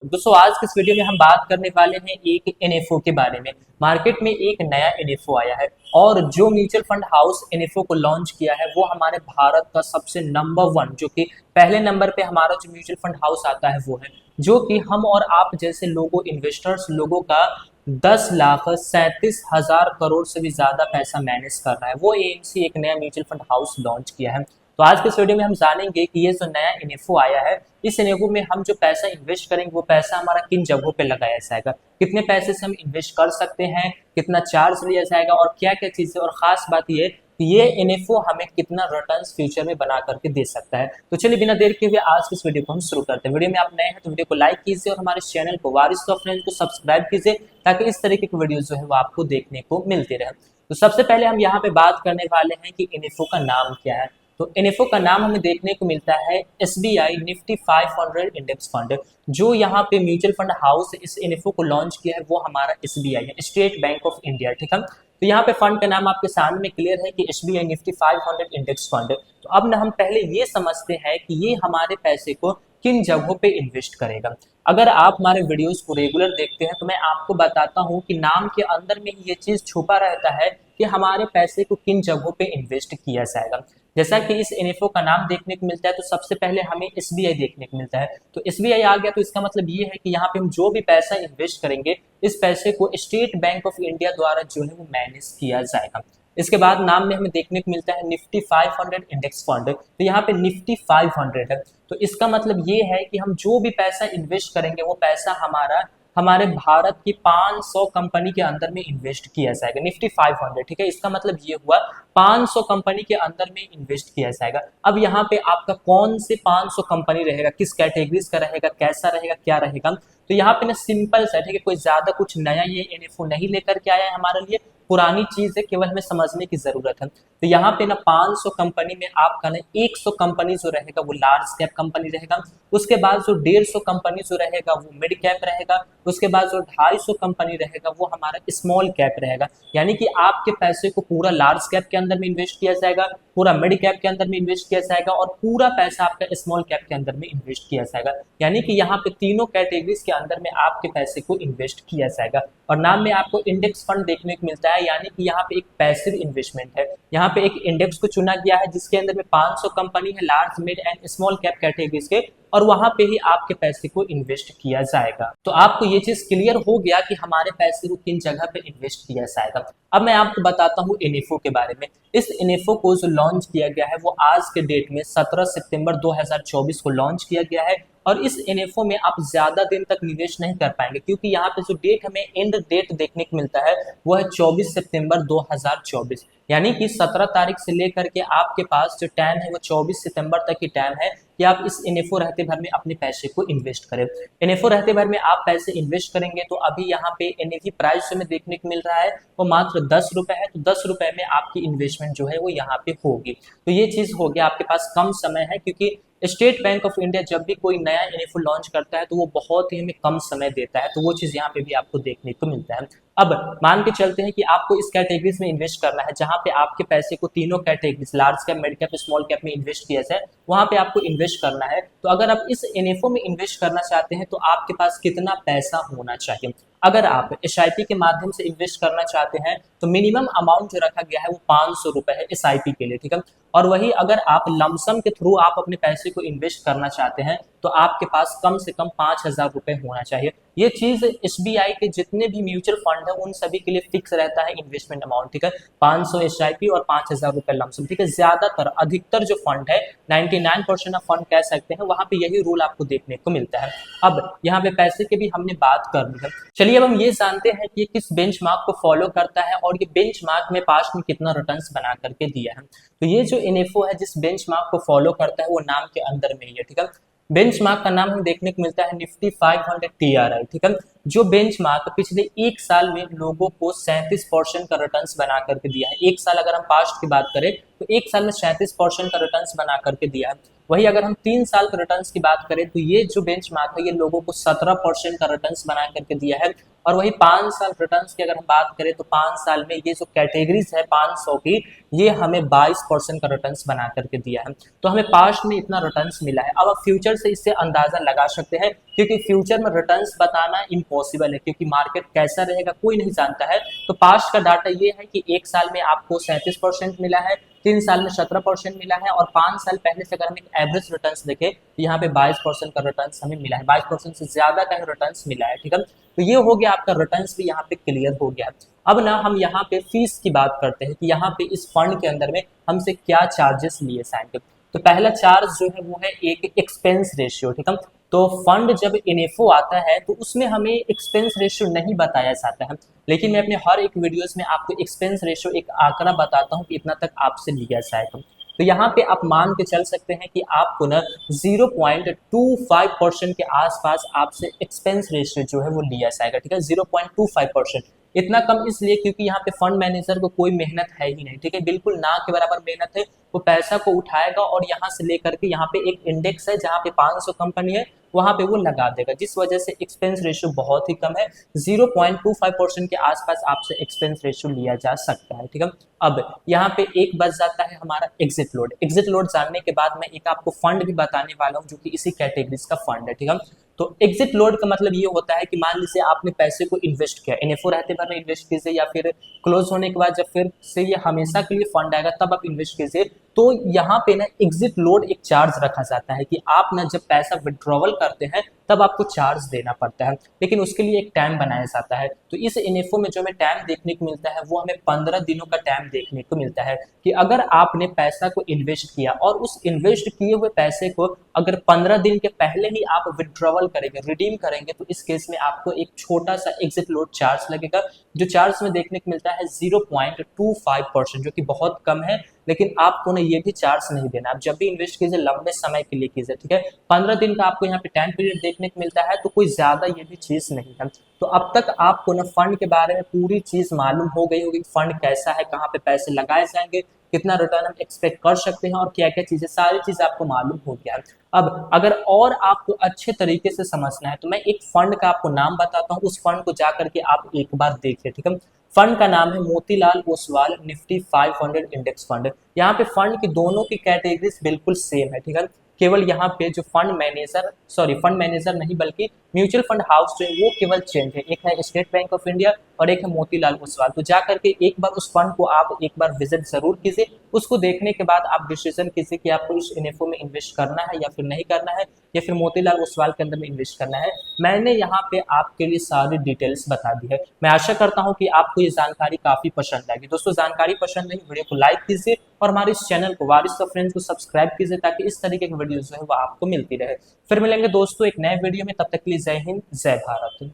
दोस्तों आज के इस वीडियो में हम बात करने वाले हैं एक एनएफओ के बारे में। मार्केट में एक नया एनएफओ आया है और जो म्यूचुअल फंड हाउस एनएफओ को लॉन्च किया है वो हमारे भारत का सबसे नंबर वन, जो कि पहले नंबर पे हमारा जो म्यूचुअल फंड हाउस आता है वो है, जो कि हम और आप जैसे लोगों, इन्वेस्टर्स लोगों का 10,37,000 करोड़ से भी ज्यादा पैसा मैनेज कर रहा है। वो एएमसी एक नया म्यूचुअल फंड हाउस लॉन्च किया है। तो आज के इस वीडियो में हम जानेंगे कि ये जो नया एनएफओ आया है, इस एनएफओ में हम जो पैसा इन्वेस्ट करेंगे वो पैसा हमारा किन जगहों पे लगाया जाएगा, कितने पैसे से हम इन्वेस्ट कर सकते हैं, कितना चार्ज लिया जाएगा और क्या क्या चीजें, और खास बात ये कि ये एनएफओ हमें कितना रिटर्न्स फ्यूचर में बना करके दे सकता है। तो चलिए बिना देर के हुए आज की इस वीडियो को हम शुरू करते हैं। वीडियो में आप नए हैं तो वीडियो को लाइक कीजिए और हमारे चैनल को वारिस टॉप फ्रेंड्स को सब्सक्राइब कीजिए, ताकि इस तरीके की वीडियो जो है वो आपको देखने को मिलती रहे। तो सबसे पहले हम यहाँ पे बात करने वाले हैं कि एनएफओ का नाम क्या है। तो एनएफओ का नाम हमें देखने को मिलता है एसबीआई निफ्टी 500 इंडेक्स फंड। जो यहाँ पे म्यूचुअल फंड हाउस इस एनएफओ को लॉन्च किया है वो हमारा एसबीआई है, स्टेट बैंक ऑफ इंडिया। ठीक है, तो यहाँ पे फंड का नाम आपके सामने में क्लियर है कि एसबीआई निफ्टी 500 इंडेक्स फंड। तो अब ना हम पहले ये समझते हैं कि ये हमारे पैसे को किन जगहों पे इन्वेस्ट करेगा। अगर आप हमारे वीडियोस को रेगुलर देखते हैं तो मैं आपको बताता हूँ कि नाम के अंदर में ही ये चीज छुपा रहता है कि हमारे पैसे को किन जगहों पे इन्वेस्ट किया जाएगा। जैसा कि इस एनएफओ का नाम देखने को मिलता है तो सबसे पहले हमें एसबीआई देखने को मिलता है। तो एसबीआई आ गया तो इसका मतलब ये है कि यहाँ पे हम जो भी पैसा इन्वेस्ट करेंगे इस पैसे को स्टेट बैंक ऑफ इंडिया द्वारा जो है वो मैनेज किया जाएगा। इसके बाद नाम में हमें देखने को मिलता है निफ्टी 500 इंडेक्स फंड। तो यहाँ पे निफ्टी 500 है, तो इसका मतलब ये है कि हम जो भी पैसा इन्वेस्ट करेंगे वो पैसा हमारा हमारे भारत की 500 कंपनी के अंदर में इन्वेस्ट किया जाएगा। निफ्टी 500, ठीक है, इसका मतलब ये हुआ 500 कंपनी के अंदर में इन्वेस्ट किया जाएगा। अब यहाँ पे आपका कौन से 500 कंपनी रहेगा, किस कैटेगरीज का रहेगा, कैसा रहेगा, क्या रहेगा, तो यहाँ पे ना सिंपल सा, ठीक है, कोई ज्यादा कुछ नया ये एनएफओ नहीं लेकर के आया है हमारे लिए, पुरानी चीज है, केवल हमें समझने की जरूरत है। तो यहाँ पे ना 500 कंपनी में आपका ना 100 कंपनी जो रहेगा वो लार्ज कैप कंपनी रहेगा, उसके बाद जो 150 कंपनी जो रहेगा वो मिड कैप रहेगा, उसके बाद जो 250 कंपनी रहेगा वो हमारा स्मॉल कैप रहेगा। यानी कि आपके पैसे को पूरा लार्ज कैप के अंदर में इन्वेस्ट किया जाएगा, पूरा मिड कैप के अंदर में इन्वेस्ट किया जाएगा और पूरा पैसा आपका स्मॉल कैप के अंदर में इन्वेस्ट किया जाएगा। यानी कि यहाँ पे तीनों कैटेगरीज के अंदर में आपके पैसे को इन्वेस्ट किया जाएगा। और नाम में आपको इंडेक्स फंड देखने को मिलता है, यानी कि यहाँ पे एक पैसिव इन्वेस्टमेंट है। यहाँ पे एक इंडेक्स को चुना गया है जिसके अंदर में 500 कंपनी है large mid and small cap categories के, और वहां पे ही आपके पैसे को इन्वेस्ट किया जाएगा। तो आपको ये चीज क्लियर हो गया कि हमारे पैसे को किन जगह पे इन्वेस्ट किया जाएगा। अब मैं आपको बताता हूँ एनएफओ के बारे में। इस एनएफओ को जो लॉन्च किया गया है वो आज के डेट में 17 सितंबर 2024 को लॉन्च किया गया है। और इस एनएफओ में आप ज्यादा दिन तक निवेश नहीं कर पाएंगे, क्योंकि यहाँ पे जो डेट हमें एंड डेट देखने को मिलता है वो है 24 सितंबर 2024। यानी कि 17 तारीख से लेकर के आपके पास जो टाइम है वो 24 सितंबर तक की टाइम है कि आप इस एनएफओ रहते भर में अपने पैसे को इन्वेस्ट करें। एनएफओ रहते भर में आप पैसे इन्वेस्ट करेंगे तो अभी यहाँ पे एनएफई प्राइस हमें देखने को मिल रहा है वो मात्र 10 रुपए है। तो 10 रुपए में आपकी इन्वेस्टमेंट जो है वो यहाँ पे होगी। तो ये चीज हो गया, आपके पास कम समय है, क्योंकि स्टेट बैंक ऑफ इंडिया जब भी कोई नया एनएफओ लॉन्च करता है तो वो बहुत ही हमें कम समय देता है, तो वो चीज यहाँ पे भी आपको देखने को मिलता है। अब मान के चलते हैं कि आपको इस कैटेगरीज में इन्वेस्ट करना है जहां पे आपके पैसे को तीनों categories large cap, mid cap, small cap में इन्वेस्ट किया जाए, वहां पे आपको इन्वेस्ट करना है। तो अगर आप इस एनएफओ में इन्वेस्ट करना चाहते हैं तो आपके पास कितना पैसा होना चाहिए। अगर आप एसआईपी के माध्यम से इन्वेस्ट करना चाहते हैं तो मिनिमम अमाउंट जो रखा गया है वो 500 रुपए है एसआईपी के लिए, ठीक है। और वही अगर आप लमसम के थ्रू आप अपने पैसे को इन्वेस्ट करना चाहते हैं तो आपके पास कम से कम 5,000 रुपए होना चाहिए। ये चीज एसबीआई के जितने भी म्यूचुअल फंड है उन सभी के लिए फिक्स रहता है इन्वेस्टमेंट अमाउंट, ठीक है, 500 एसआईपी और 5,000 रुपए लमसम, ठीक है। ज्यादातर अधिकतर जो फंड है 99% ऑफ फंड कह सकते हैं वहां पे यही रूल आपको देखने को मिलता है। अब यहाँ पे पैसे की भी हमने बात कर ली है, चलिए अब हम ये जानते हैं कि किस बेंचमार्क को फॉलो करता है और ये बेंचमार्क में पास्ट में कितना रिटर्न्स बना करके दिया है। तो ये जो एनएफओ है जिस बेंचमार्क को फॉलो करता है वो नाम के अंदर में ही है, ठीक है। बेंचमार्क का नाम हम देखने को मिलता है निफ्टी 500 टीआरआई, ठीक है। जो बेंचमार्क पिछले एक साल में लोगों को 37% का रिटर्न्स बना करके दिया है। एक साल अगर हम पास्ट की बात करें तो एक साल में 37% का रिटर्न्स बना करके दिया है। वही अगर हम 3 साल का रिटर्न्स की बात करें तो ये जो बेंचमार्क है ये लोगों को 17% का रिटर्न्स बना करके दिया है। और वही 5 साल रिटर्न्स की अगर हम बात करें तो 5 साल में ये जो कैटेगरीज है 500 की, ये हमें 22% का रिटर्न्स बना करके दिया है। तो हमें पास्ट में इतना रिटर्न्स मिला है। अब आप फ्यूचर से इससे अंदाजा लगा सकते हैं, क्योंकि फ्यूचर में रिटर्न्स बताना इम्पॉसिबल है, क्योंकि मार्केट कैसा रहेगा कोई नहीं जानता है। तो पास्ट का डाटा ये है कि 1 साल में आपको 37% मिला है, 3 साल में 17% मिला है, और 5 साल पहले से अगर हम एक एवरेज रिटर्न्स देखें तो यहाँ पे 22% का रिटर्न्स हमें मिला है, 22% से ज्यादा का रिटर्न्स मिला है। ठीक है, तो ये हो गया आपका रिटर्न्स भी यहाँ पे क्लियर हो गया। अब ना हम यहाँ पे फीस की बात करते हैं कि यहाँ पे इस फंड के अंदर में हमसे क्या चार्जेस लिए जाएंगे। तो पहला चार्ज जो है वो है एक एक्सपेंस रेशियो। ठीक है, तो फंड जब इनेफो आता है तो उसमें हमें एक्सपेंस रेशियो नहीं बताया जाता है, लेकिन मैं अपने हर एक वीडियोस में आपको एक्सपेंस रेशियो एक आंकड़ा बताता हूँ कि इतना तक आपसे लिया जाएगा। तो यहाँ पे आप मान के चल सकते हैं कि आपको ना 0.25% के आसपास आपसे एक्सपेंस रेशियो जो है वो लिया जाएगा। ठीक है, 0.25%। इतना कम इसलिए क्योंकि यहाँ पे फंड मैनेजर को कोई मेहनत है ही नहीं। ठीक है, बिल्कुल ना के बराबर मेहनत है। वो पैसा को उठाएगा और यहाँ से लेकर के यहाँ पे एक इंडेक्स है जहाँ पे 500 कंपनी है, वहां पे वो लगा देगा, जिस वजह से एक्सपेंस रेशियो बहुत ही कम है। 0.25% के आसपास आपसे एक्सपेंस रेशियो लिया जा सकता है। ठीक है, अब यहाँ पे एक बच जाता है हमारा एग्जिट लोड। एग्जिट लोड जानने के बाद मैं एक आपको फंड भी बताने वाला हूँ जो कि इसी कैटेगरीज का फंड है। ठीक है, तो एग्जिट लोड का मतलब ये होता है कि मान लीजिए आपने पैसे को इन्वेस्ट किया, एनएफओ रहते भर में इन्वेस्ट कीजिए, या फिर क्लोज होने के बाद जब फिर से ये हमेशा के लिए फंड आएगा तब आप इन्वेस्ट कीजिए। तो यहाँ पे ना एग्जिट लोड एक चार्ज रखा जाता है कि आप ना जब पैसा विड्रॉवल करते हैं तब आपको चार्ज देना पड़ता है, लेकिन उसके लिए एक टाइम बनाया जाता है। तो इस इनेफो में जो हमें टाइम देखने को मिलता है वो हमें 15 दिनों का टाइम देखने को मिलता है, कि अगर आपने पैसा को इन्वेस्ट किया और उस इन्वेस्ट किए हुए पैसे को अगर 15 दिन के पहले ही आप विड्रॉवल करेंगे, रिडीम करेंगे, तो इस केस में आपको एक छोटा सा एग्जिट लोड चार्ज लगेगा, जो चार्ज में देखने को मिलता है 0.25%, जो कि बहुत कम है। लेकिन आपको ना ये भी चार्ज नहीं देना। आप जब भी इन्वेस्ट कीजिए लंबे समय के लिए कीजिए। ठीक है, 15 दिन का आपको यहाँ पे टाइम पीरियड देखने को मिलता है, तो कोई ज्यादा ये भी चीज नहीं है। तो अब तक आपको ना फंड के बारे में पूरी चीज मालूम हो गई होगी, फंड कैसा है, कहाँ पे पैसे लगाए जाएंगे, कितना रिटर्न हम एक्सपेक्ट कर सकते हैं, और क्या क्या चीजें, सारी चीज आपको मालूम हो गया है। अब अगर और आपको अच्छे तरीके से समझना है तो मैं एक फंड का आपको नाम बताता हूँ, उस फंड को जाकर के आप एक बार देखिए। ठीक है, फंड का नाम है Motilal Oswal Nifty 500 index fund. यहाँ पे फंड की दोनों की कैटेगरीज बिल्कुल सेम है। ठीक है, केवल यहाँ पे जो फंड मैनेजर नहीं बल्कि म्यूचुअल फंड हाउस जो है वो केवल चेंज है, एक है स्टेट बैंक ऑफ इंडिया और एक है मोतीलाल ओसवाल। तो जा करके एक बार उस फंड को आप एक बार विजिट जरूर कीजिए, उसको देखने के बाद आप डिसीजन कीजिए कि आपको इस इनेफो में इन्वेस्ट करना है या फिर नहीं करना है, या फिर मोतीलाल ओसवाल के अंदर में इन्वेस्ट करना है। मैंने यहाँ पे आपके लिए सारी डिटेल्स बता दी है। मैं आशा करता हूँ कि आपको ये जानकारी काफी पसंद आएगी। दोस्तों, जानकारी पसंद आई वीडियो को लाइक कीजिए और हमारे इस चैनल को वारिस ऑफ फ्रेंड्स को सब्सक्राइब कीजिए, ताकि इस तरीके की वीडियो जो है वो आपको मिलती रहे। फिर मिलेंगे दोस्तों एक नए वीडियो में, तब तक के लिए जय हिंद, जय भारत।